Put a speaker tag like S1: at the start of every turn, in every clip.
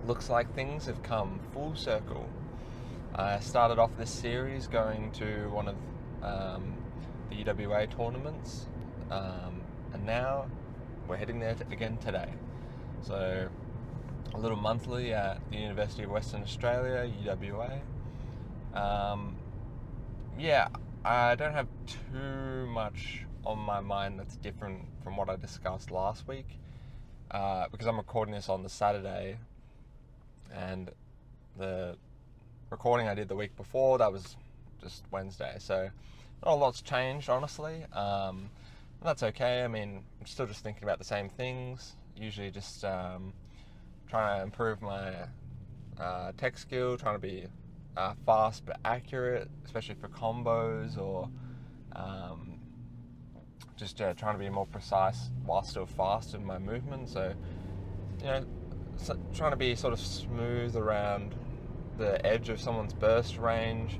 S1: looks like things have come full circle. I started off this series going to one of the UWA tournaments, and now we're heading there again today. So a little monthly at the University of Western Australia, UWA. Yeah, I don't have too much on my mind that's different from what I discussed last week, because I'm recording this on the Saturday, and the recording I did the week before, that was just Wednesday, so not a lot's changed, honestly. That's okay. I mean, I'm still just thinking about the same things, usually just trying to improve my tech skill, trying to be fast but accurate, especially for combos, or just trying to be more precise while still fast in my movement. So, trying to be sort of smooth around the edge of someone's burst range,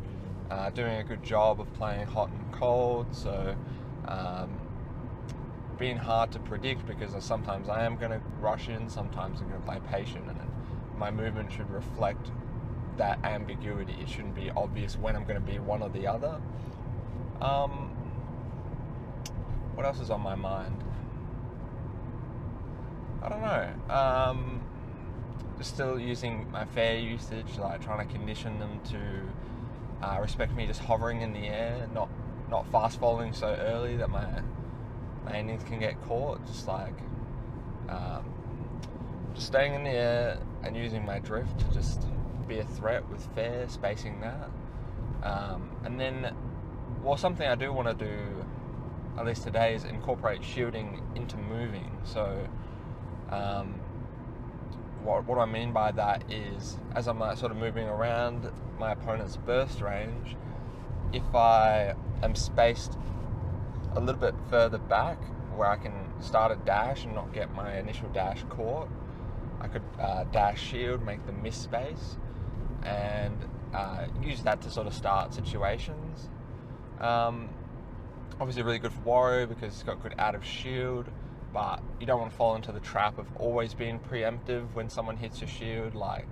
S1: doing a good job of playing hot and cold. So, being hard to predict, because sometimes I am going to rush in, sometimes I'm going to play patient, and my movement should reflect that ambiguity. It shouldn't be obvious when I'm going to be one or the other. What else is on my mind? I don't know. Just still using my fair usage, like trying to condition them to respect me just hovering in the air, not fast falling so early that my landings can get caught. Just staying in the air and using my drift to just be a threat with fair, spacing that. And then, something I do want to do, at least today, is incorporate shielding into moving. So, what do I mean by that is, as I'm sort of moving around my opponent's burst range, if I am spaced a little bit further back where I can start a dash and not get my initial dash caught, I could dash shield, make them miss space, and use that to sort of start situations. Obviously really good for Wario because it's got good out of shield, but you don't want to fall into the trap of always being preemptive when someone hits your shield. Like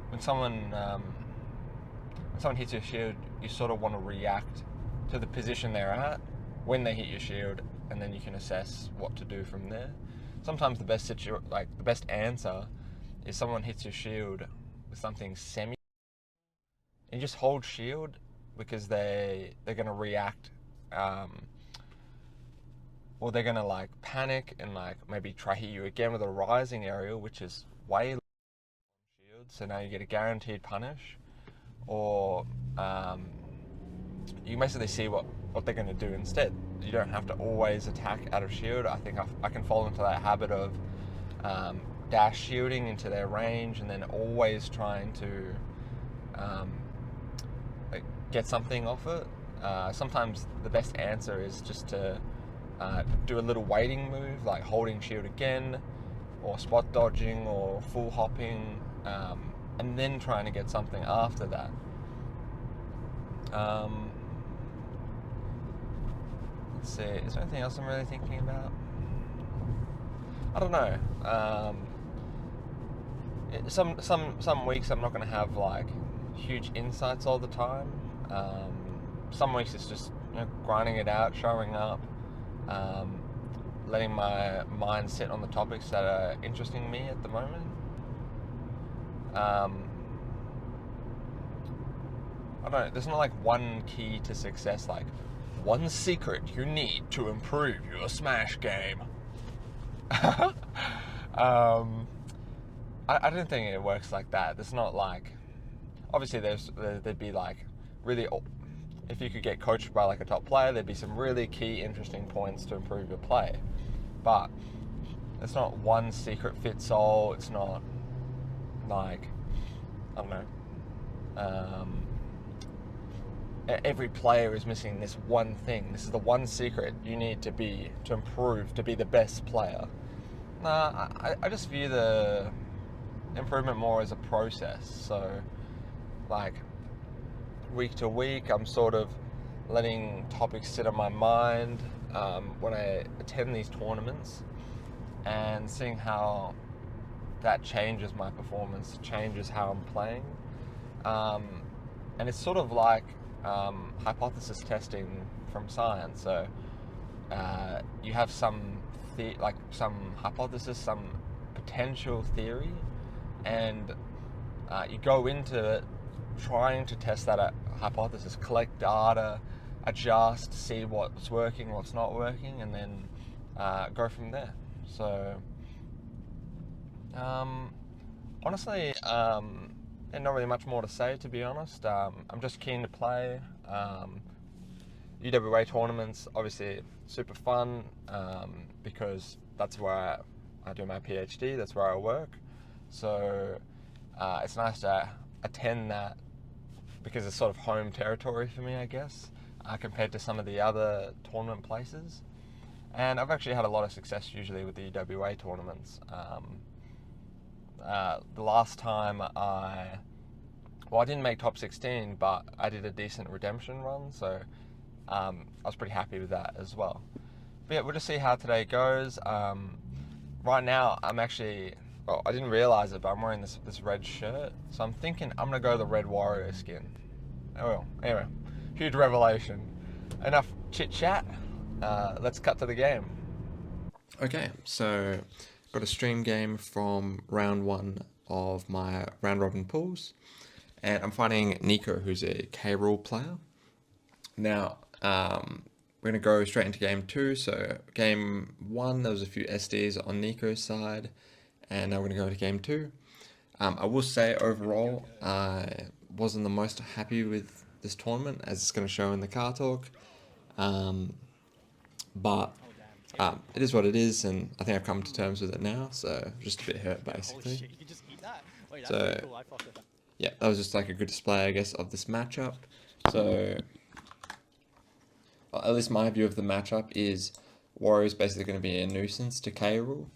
S1: when someone hits your shield, you sort of want to react to the position they're at when they hit your shield, and then you can assess what to do from there. Sometimes the best answer is someone hits your shield with something semi, and you just hold shield, because they're going to react, or they're going to panic and maybe try hit you again with a rising aerial, which is way less shield, so now you get a guaranteed punish, or you basically see what they're going to do instead. You don't have to always attack out of shield. I think I can fall into that habit of dash shielding into their range and then always trying to get something off it. Sometimes the best answer is just to do a little waiting move, like holding shield again, or spot dodging, or full hopping, and then trying to get something after that. Let's see, is there anything else I'm really thinking about? I don't know. Some weeks I'm not going to have huge insights all the time. Some weeks it's just grinding it out, showing up, letting my mind sit on the topics that are interesting me at the moment. I don't know, there's not one key to success, one secret you need to improve your Smash game. I don't think it works like that. There's not obviously there'd be really, if you could get coached by a top player, there'd be some really key interesting points to improve your play, but it's not one secret fits all. It's not I don't know, every player is missing this one thing. This is the one secret you need to improve to be the best player. Nah, I just view the improvement more as a process. So week to week, I'm sort of letting topics sit on my mind when I attend these tournaments, and seeing how that changes my performance, changes how I'm playing. And it's sort of like hypothesis testing from science. So you have some some hypothesis, some potential theory, and you go into it trying to test that hypothesis, collect data, adjust, see what's working, what's not working, and then go from there. So honestly, there's not really much more to say, to be honest. I'm just keen to play. UWA tournaments, obviously super fun, because that's where I do my PhD, that's where I work. So it's nice to attend that because it's sort of home territory for me, I guess, compared to some of the other tournament places. And I've actually had a lot of success usually with the UWA tournaments. The last time I didn't make top 16, but I did a decent redemption run, so I was pretty happy with that as well. But yeah, we'll just see how today goes. Right now, I'm actually, well, I didn't realize it, but I'm wearing this red shirt, so I'm thinking I'm going to go the red Wario skin. Oh well, anyway, huge revelation. Enough chit-chat, let's cut to the game.
S2: Okay, so got a stream game from round 1 of my round robin pools, and I'm fighting Nicco, who's a K-Rool player. Now, we're going to go straight into game 2. So game 1, there was a few SDs on Nicco's side, and now we're going to go to game 2. I will say overall, I wasn't the most happy with this tournament, as it's going to show in the car talk. But it is what it is, and I think I've come to terms with it now, so just a bit hurt basically. So yeah, that was just like a good display, I guess, of this matchup. So well, at least my view of the matchup is Wario's basically going to be a nuisance to K-Rool.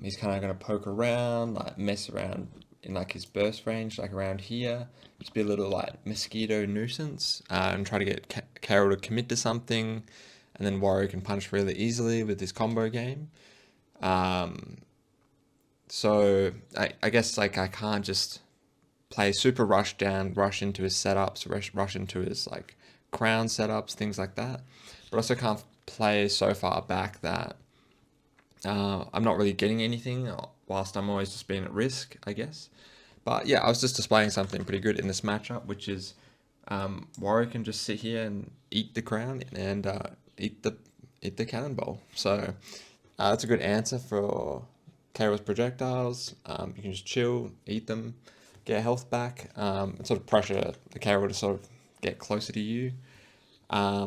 S2: He's kind of going to poke around, like mess around in like his burst range, like around here, just be a little like mosquito nuisance, and try to get K-Rool to commit to something, and then Wario can punish really easily with his combo game. So I guess like I can't just play super rush down, rush into his setups, rush into his like crown setups, things like that. But also can't play so far back that I'm not really getting anything, whilst I'm always just being at risk, I guess. But yeah, I was just displaying something pretty good in this matchup, which is Wario can just sit here and eat the crown and eat the cannonball. So that's a good answer for K-Rool's projectiles. You can just chill, eat them, get health back, and sort of pressure the K-Rool to sort of get closer to you. I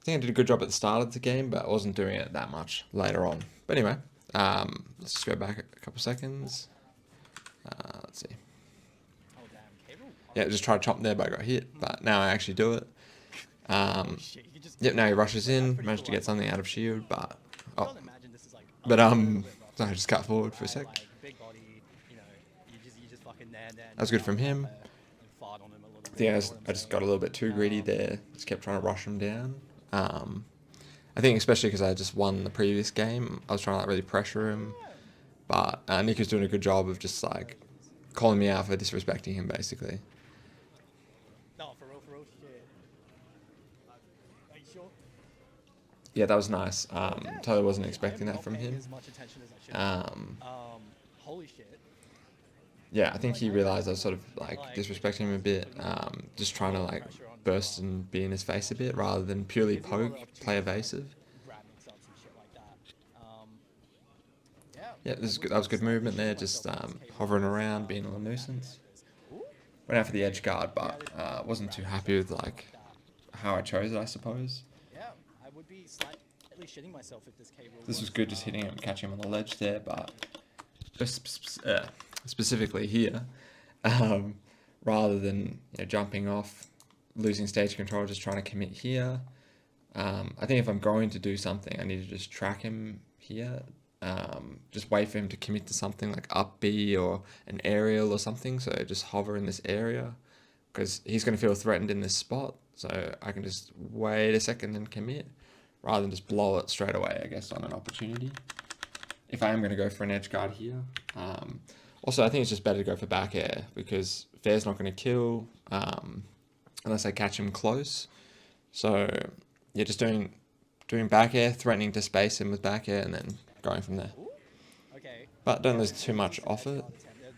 S2: think I did a good job at the start of the game, but I wasn't doing it that much later on. But anyway, let's just go back a couple seconds. Let's see. Yeah, just tried to chomp there, but I got hit. But now I actually do it. Yep, now he rushes in, managed to get something out of shield, but so I just cut forward for a sec. That was good from him. I think I just got a little bit too greedy there. Just kept trying to rush him down. I think especially because I just won the previous game, I was trying to like really pressure him. But Nicco's doing a good job of just like calling me out for disrespecting him, basically.
S3: No, for real, shit. Are you sure?
S2: Yeah, that was nice. Totally wasn't expecting that from him.
S3: Holy shit.
S2: Yeah, I think he realized I was sort of like disrespecting him a bit, just trying to like burst and be in his face a bit rather than purely poke, play evasive. Yeah, this is good. That was good movement there, just hovering around, being a little nuisance. Went out for the edge guard, but wasn't too happy with like how I chose it, I suppose.
S3: Yeah, I would be slightly shitting myself if this K-Rool.
S2: This was good, just hitting him, catching him on the ledge there, but just specifically here, rather than jumping off, losing stage control, just trying to commit here. I think if I'm going to do something, I need to just track him here. Just wait for him to commit to something like up B or an aerial or something. So just hover in this area because he's going to feel threatened in this spot. So I can just wait a second and commit rather than just blow it straight away, I guess, on an opportunity. if I am going to go for an edge guard here. Also, I think it's just better to go for back air because fair's not going to kill unless I catch him close. So yeah, just doing back air, threatening to space him with back air, and then going from there.
S3: Okay.
S2: But don't lose too much off it.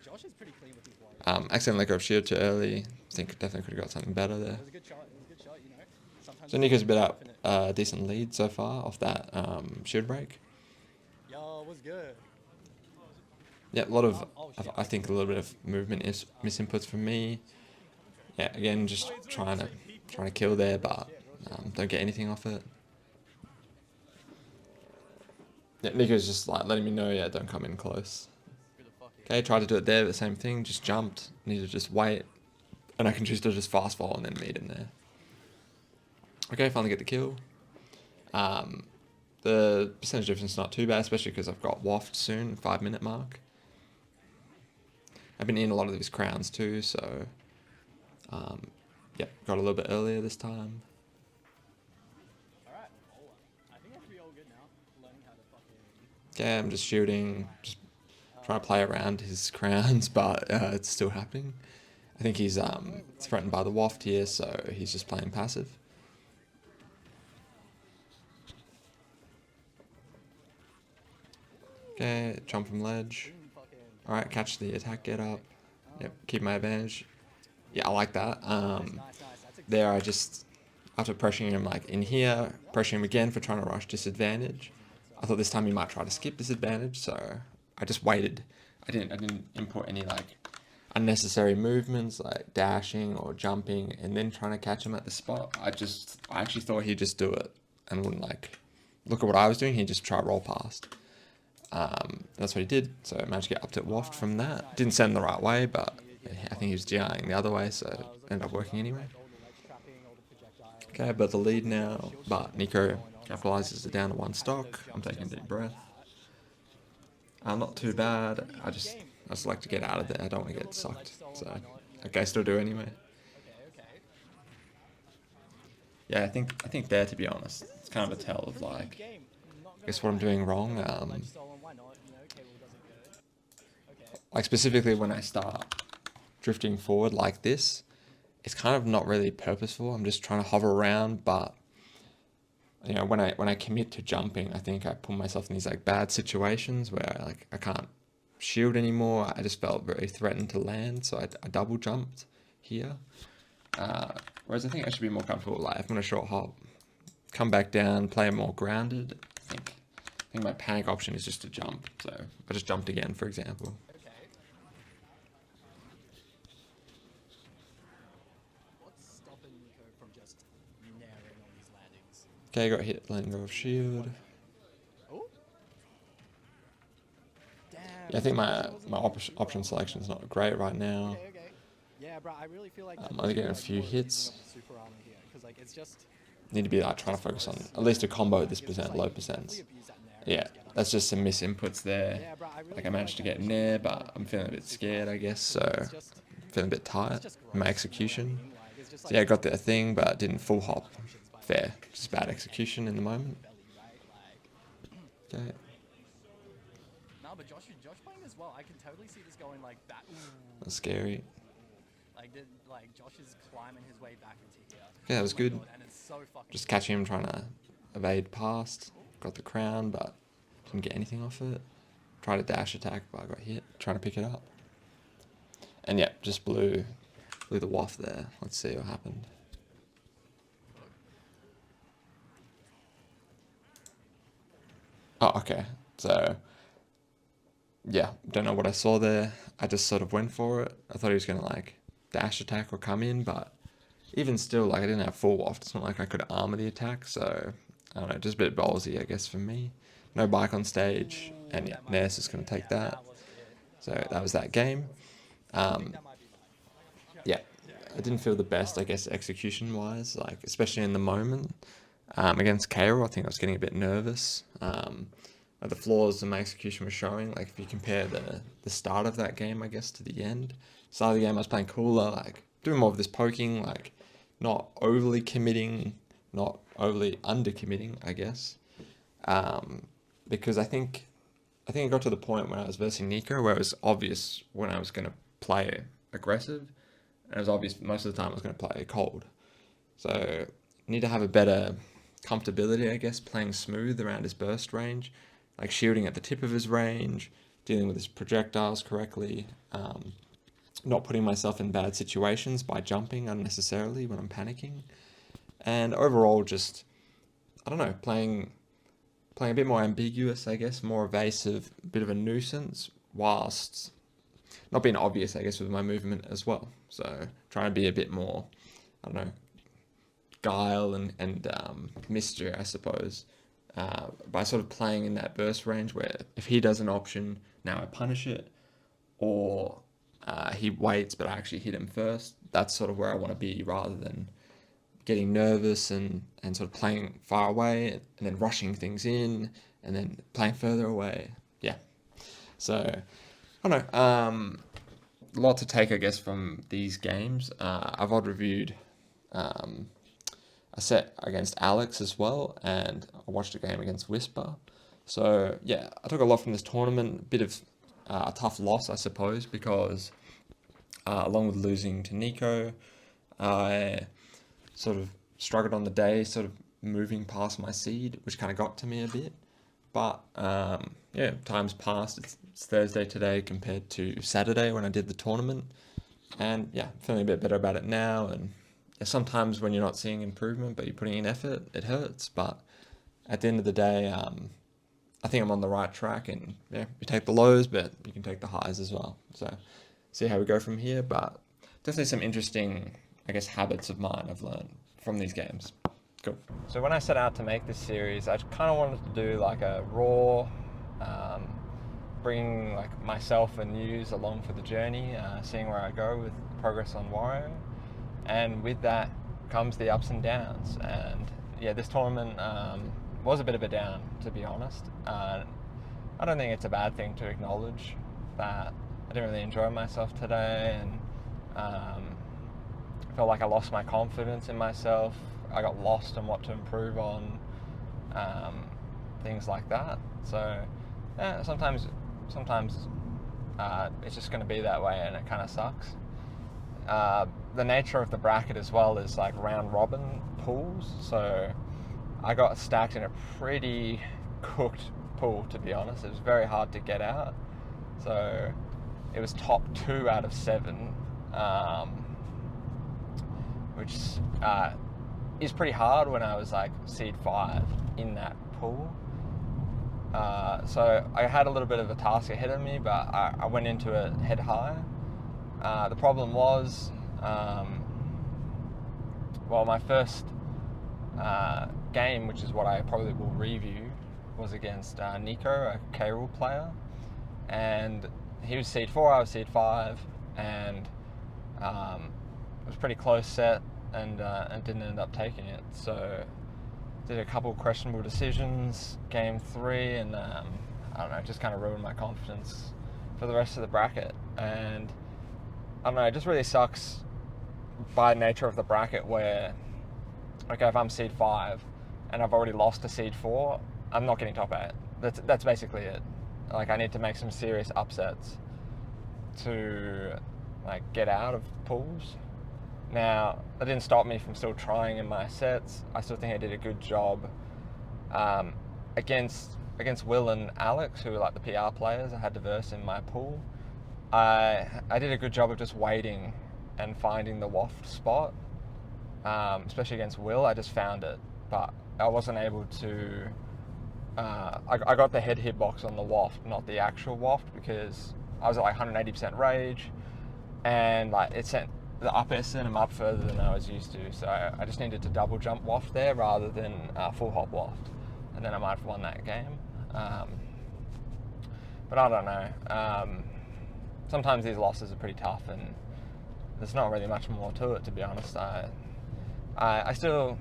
S3: Josh is pretty clean with his Wario.
S2: Accidentally let go of shield too early. I think definitely could have got something better there.
S3: It was a good shot. It was a good shot, you know. Sometimes
S2: So Nicco's a bit up, decent lead so far off that shield break.
S3: Yo, what's good?
S2: Yeah, a lot of, I think a little bit of movement is misinputs from me. Yeah, again, just trying to kill there, but don't get anything off it. Yeah, Nicco's just like letting me know, yeah, don't come in close. Okay, tried to do it there, the same thing, just jumped. Need to just wait, and I can choose to just fast fall and then meet him there. Okay, finally get the kill. The percentage difference is not too bad, especially because I've got waft soon, 5-minute mark. I've been in a lot of these crowns too, so yep, got a little bit earlier this time.
S3: Alright, I think I should be all good now. Learning how to fucking...
S2: Okay, I'm just shooting, just trying to play around his crowns, but it's still happening. I think he's threatened by the waft here, so he's just playing passive. Okay, jump from ledge. Alright, catch the attack, get up. Yep, keep my advantage. Yeah, I like that. There I just, after pressuring him like in here, pressuring him again for trying to rush disadvantage. I thought this time he might try to skip disadvantage, so I just waited. I didn't input any like unnecessary movements like dashing or jumping and then trying to catch him at the spot. I actually thought he'd just do it and wouldn't like look at what I was doing, he'd just try to roll past. That's what he did, so I managed to get up to waft from that. Didn't send the right way, but I think he was GIing the other way, so it ended up working anyway. Okay, but the lead now, but Nicco capitalizes it down to 1 stock. I'm taking a deep breath. Not too bad. I just like to get out of there. I don't want to get sucked, so okay, still do anyway. Yeah, I think there, to be honest, it's kind of a tell of like, I guess what I'm doing wrong. Like specifically when I start drifting forward like this, it's kind of not really purposeful. I'm just trying to hover around, but you know, when I commit to jumping, I think I put myself in these like bad situations where I can't shield anymore. I just felt very threatened to land, so I double jumped here. Whereas I think I should be more comfortable like if I'm on a short hop, come back down, play more grounded. I think my panic option is just to jump. So I just jumped again, for example.
S3: What's stopping Nicco from just nailing on these landings?
S2: Okay, got hit, letting go of shield.
S3: Oh. Damn.
S2: Yeah, I think my option selection is not great right now.
S3: Okay. Yeah, bro, I really feel like
S2: I'm only getting a few hits.
S3: super armor here, 'cause, like, it's just
S2: Need to be like trying to focus on at least a combo at this percent, low percents. Yeah, that's just some misinputs there. Like I managed to get in there, but I'm feeling a bit scared, I guess. So feeling a bit tight in my execution. So yeah, I got the thing, but didn't full hop. Fair, just bad execution in the moment. Okay.
S3: No, but Josh playing as well. I can totally see this going like that.
S2: That's scary.
S3: Like Josh is climbing his way back into here.
S2: Yeah, that was good.
S3: And it's so fucking
S2: Just catching him trying to evade past. Got the crown, but didn't get anything off it. Tried a dash attack, but I got hit trying to pick it up. And yeah, just blew the waft there. Let's see what happened. Oh, okay. So yeah, don't know what I saw there. I just sort of went for it. I thought he was gonna like dash attack or come in, but even still, like I didn't have full waft. It's not like I could armor the attack, so I don't know, just a bit ballsy, I guess, for me. No bike on stage, and yeah, Nair's just gonna take that. So that was that game. Yeah, I didn't feel the best, I guess, execution-wise, like especially in the moment. Against Cairo, I think I was getting a bit nervous. The flaws in my execution were showing. Like if you compare the start of that game, I guess, to the end. Start of the game, I was playing cooler, like doing more of this poking, like not overly committing, not overly under committing, I guess. Because I think I think it got to the point when I was versing Nicco where it was obvious when I was going to play aggressive, and it was obvious most of the time I was going to play cold. So need to have a better comfortability, I guess, playing smooth around his burst range, like shielding at the tip of his range, dealing with his projectiles correctly, not putting myself in bad situations by jumping unnecessarily when I'm panicking, and overall just, I don't know, playing a bit more ambiguous, I guess, more evasive, a bit of a nuisance, whilst not being obvious, I guess, with my movement as well. So trying to be a bit more, I don't know, guile and mystery, I suppose, by sort of playing in that burst range where if he does an option, now I punish it, or he waits but I actually hit him first. That's sort of where I want to be, rather than getting nervous and sort of playing far away and then rushing things in and then playing further away. Yeah. So, I don't know. A lot to take, I guess, from these games. I've odd reviewed a set against Alex as well, and I watched a game against Whisper. So, yeah, I took a lot from this tournament. A bit of a tough loss, I suppose, because along with losing to Nicco, I sort of struggled on the day, sort of moving past my seed, which kind of got to me a bit. But yeah, time's passed. It's Thursday today compared to Saturday when I did the tournament, and yeah, feeling a bit better about it now. And yeah, sometimes when you're not seeing improvement but you're putting in effort, it hurts. But at the end of the day, I think I'm on the right track, and yeah, you take the lows, but you can take the highs as well. So see how we go from here. But definitely some interesting, I guess, habits of mine I've learned from these games. Cool.
S1: So when I set out to make this series, I kind of wanted to do like a raw, bring like myself and News along for the journey, seeing where I go with progress on Wario, and with that comes the ups and downs. And yeah, this tournament was a bit of a down, to be honest. I don't think it's a bad thing to acknowledge that I didn't really enjoy myself today, and felt like I lost my confidence in myself. I got lost on what to improve on, things like that. So yeah, sometimes it's just going to be that way, and it kind of sucks. The nature of the bracket as well is like round robin pools, so I got stacked in a pretty cooked pool, to be honest. It was very hard to get out, so it was top 2 out of 7, which is pretty hard when I was like seed 5 in that pool. So I had a little bit of a task ahead of me, but I went into it head high. The problem was, well, my first game, which is what I probably will review, was against Nicco, a K-Rool player, and he was seed 4, I was seed 5, and it was a pretty close set, and didn't end up taking it. So did a couple questionable decisions, game 3, and I don't know, it just kind of ruined my confidence for the rest of the bracket. And I don't know, it just really sucks by nature of the bracket where, okay, if I'm seed 5 and I've already lost to seed 4, I'm not getting top 8. That's basically it. Like, I need to make some serious upsets to like get out of pools. Now, that didn't stop me from still trying in my sets. I still think I did a good job against Will and Alex, who were like the PR players I had to verse in my pool. I did a good job of just waiting and finding the waft spot, especially against Will. I just found it, but I wasn't able to. I got the head hitbox on the waft, not the actual waft, because I was at like 180% rage, and like it sent the up air sent him up further than I was used to. So I just needed to double jump waft there rather than full hop waft, and then I might have won that game. But I don't know. Sometimes these losses are pretty tough, and there's not really much more to it, to be honest. I still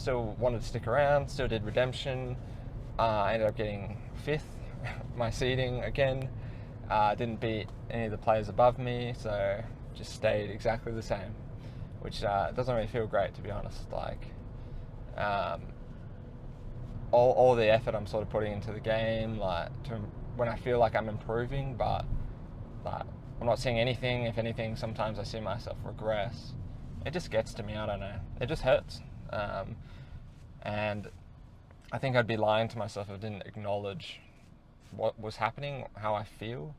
S1: wanted to stick around, still did redemption. I ended up getting 5th, my seeding again. Didn't beat any of the players above me, so just stayed exactly the same, which doesn't really feel great, to be honest. Like, all the effort I'm sort of putting into the game, like to when I feel like I'm improving, but like I'm not seeing anything. If anything, sometimes I see myself regress. It just gets to me. I don't know. It just hurts. And I think I'd be lying to myself if I didn't acknowledge what was happening, how I feel.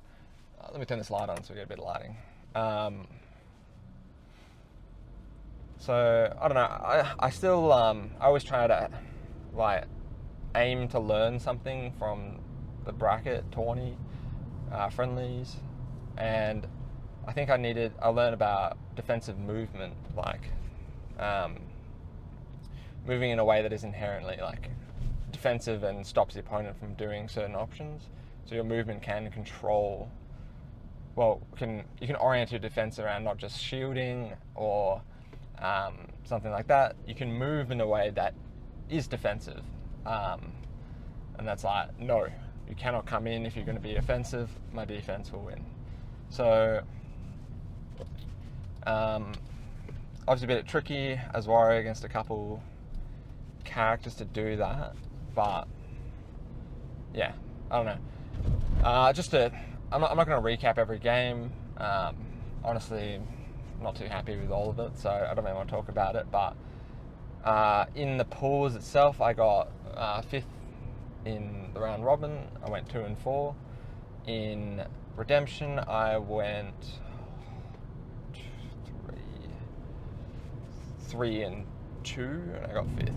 S1: Let me turn this light on so we get a bit of lighting. So I don't know. I still I always try to like aim to learn something from the bracket tourney friendlies, and I think I learned about defensive movement, like moving in a way that is inherently like defensive and stops the opponent from doing certain options. So your movement can control. Well, you can orient your defense around not just shielding or something like that. You can move in a way that is defensive, and that's like, no, you cannot come in if you're going to be offensive. My defense will win. So obviously a bit tricky as Wario against a couple characters to do that, but yeah, I don't know. I'm not going to recap every game. Honestly, I'm not too happy with all of it, so I don't really want to talk about it. But in the pools itself, I got 5th in the round robin. I went 2 and 4. In redemption, I went 3 and 2, and I got 5th.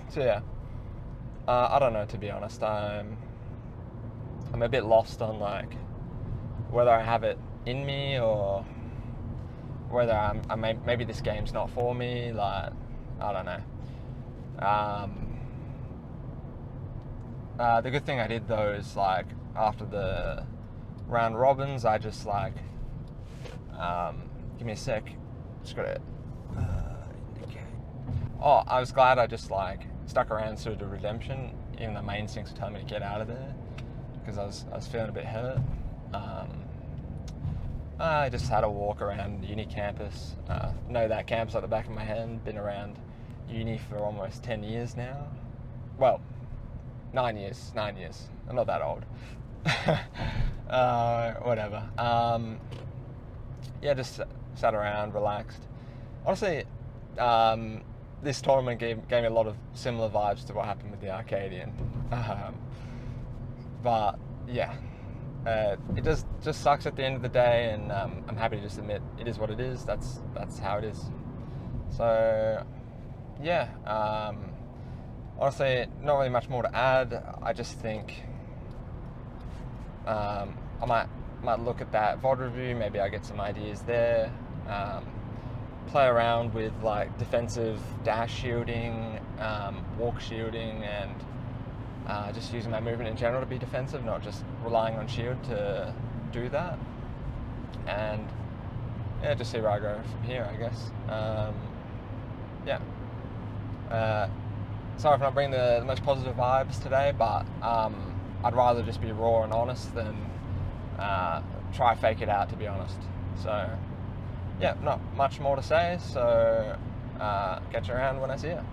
S1: So yeah, I don't know, to be honest. I'm a bit lost on like whether I have it in me or whether maybe this game's not for me. Like, I don't know. The good thing I did though is like after the round robins, I just like give me a sec. Just got to indicate. Oh, I was glad I just like stuck around through the redemption, even though my instincts were telling me to get out of there, because I was feeling a bit hurt. I just had a walk around uni campus. Know that campus like the back of my hand. Been around uni for almost 10 years now. Well, 9 years. I'm not that old. Whatever. Yeah, just sat around, relaxed. Honestly, this tournament gave me a lot of similar vibes to what happened with the Arcadian. But yeah, it just sucks at the end of the day, and I'm happy to just admit it is what it is. That's how it is. So yeah, honestly, not really much more to add. I just think I might look at that VOD review. Maybe I get some ideas there. Play around with like defensive dash shielding, walk shielding, and just using my movement in general to be defensive, not just relying on shield to do that. And yeah, just see where I go from here, I guess. Yeah. Sorry for not bringing the most positive vibes today, but I'd rather just be raw and honest than try fake it out, to be honest. So yeah, not much more to say, so catch you around when I see you.